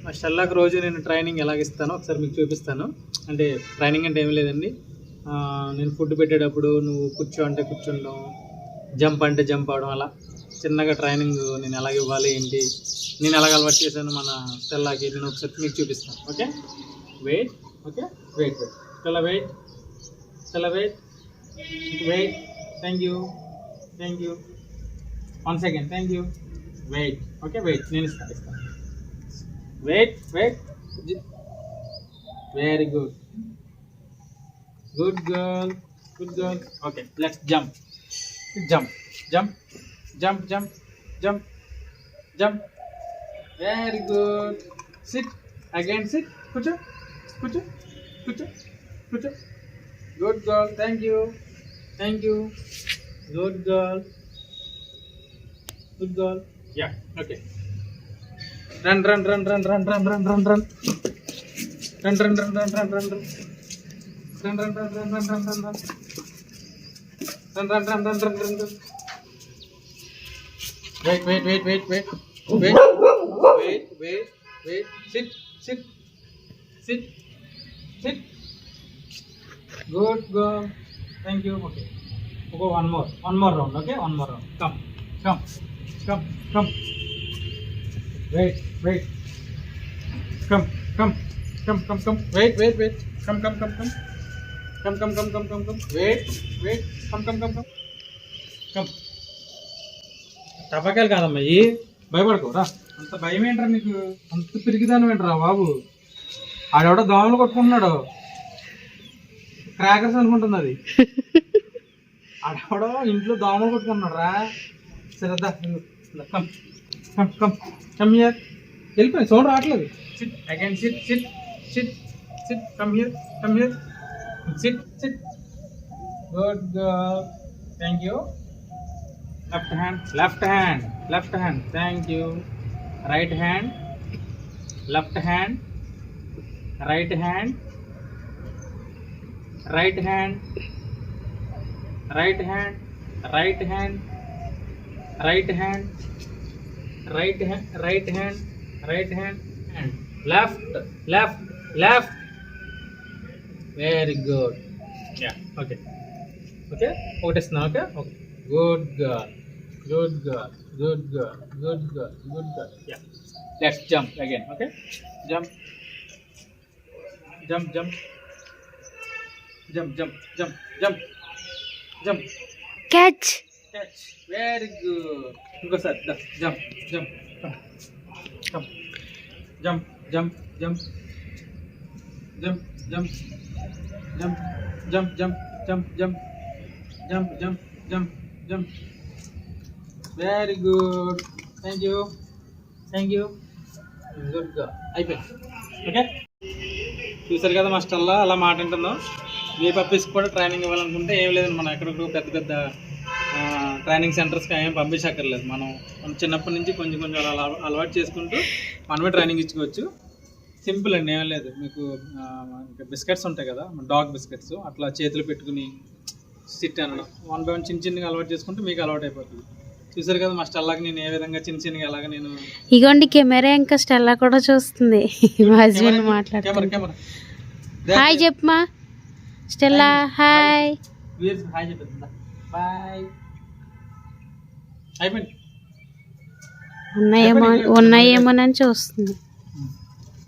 మా స్టెల్లాకి రోజు నేను ట్రైనింగ్ ఎలాగిస్తానో ఒకసారి మీకు చూపిస్తాను. అంటే ట్రైనింగ్ అంటే ఏమీ లేదండి, నేను ఫుడ్ పెట్టేటప్పుడు నువ్వు కూర్చో అంటే కూర్చుండడం, జంప్ అంటే జంప్ అవడం, అలా చిన్నగా ట్రైనింగ్ నేను ఎలాగ ఇవ్వాలి ఏంటి, నేను ఎలాగ అలవాటు చేశాను మన స్టెల్లాకి నేను ఒకసారి మీకు చూపిస్తాను. Okay wait, okay wait wait Stella wait, Stella wait wait, thank you 1 second, thank you wait, okay wait, నేను ఇస్తాను wait wait, very good, good girl, good girl. Okay let's jump, jump jump jump jump jump jump, very good. Sit again, sit, కూర్చో కూర్చో కూర్చో కూర్చో, good girl, thank you, good girl, good girl. Yeah okay, run run run run run run run run run run run run run run run run run run run run run run run run run run run run run run run. Wait wait wait wait wait wait wait wait wait, sit sit sit sit, good girl, thank you. Okay, go one more round. Okay, one more round. Come come come come, wait wait, come come come come come, wait wait wait, come come come come come come come come come come, wait wait, come come come come come. టపాకాయలు కాదమ్మా ఈ, భయపడుకోరా, అంత భయం ఏంట్రా నీకు, అంత పిరిగిదానం ఏంట్రా బాబు. ఆడెవడో దోమలు కొట్టుకుంటున్నాడు, క్రాకర్స్ అనుకుంటుంది అది. ఆడెవడో ఇంట్లో దోమలు కొట్టుకుంటున్నాడు రా. సరే come come come come here, వెళ్ళిపోయి సౌండ్ రావట్లేదు. SIT again, SIT SIT SIT SIT, come here sit sit, good girl, thank you. Left hand left hand left hand, thank you. Right hand left hand right hand right hand right hand right hand right hand right hand right hand right hand, and left left left, very good. Yeah, okay okay, ఒకటేస్తున్నా. Okay okay, good girl, good girl, good girl, good girl, good girl. Yeah, let's jump again. Okay, jump jump jump jump jump jump jump jump, catch catch, very good. ఇంకోసారి jump jump jump jump jump jump jump jump jump jump jump jump jump jump jump jump jump, very good, thank you good girl. అయిపోయింది. Okay, చూసారు కదా మా Stella అలా మాట వింటుందో. మీ పప్పీస్కి కూడా training ఇవ్వాలనుకుంటే ఏం లేదండి, మనం ఎక్కడికో పెద్ద పెద్ద ట్రైనింగ్ సెంటర్స్కి ఏం పంపించక్కర్లేదు. మనం చిన్నప్పటి నుంచి కొంచెం కొంచెం అలా అలవాటు చేసుకుంటూ మనమే ట్రైనింగ్ ఇచ్చుకోవచ్చు. సింపుల్ అండి, ఏం లేదు. మీకు ఇంకా బిస్కెట్స్ ఉంటాయి కదా, డాగ్ బిస్కెట్స్, అట్లా చేతులు పెట్టుకుని సిట్ అనడం, 1 by 1 చిన్న చిన్నగా అలవాటు చేసుకుంటే మీకు అలవాటు అయిపోతుంది. చూసారు కదా మా స్టెల్లాకి నేను ఏ విధంగా చిన్న చిన్నగా ఎలాగ నేను. ఇగోండి కెమెరా, ఇంకా స్టెల్లా కూడా చూస్తుంది. మా హస్బెండ్ మాట్లాడుతున్నారు. హాయ్ చెప్పమా స్టెల్లా, హాయ్ హాయ్ చెప్పేస్తుందా, బాయ్. అయిపోయింది, ఉన్నాయేమోనని చూస్తుంది.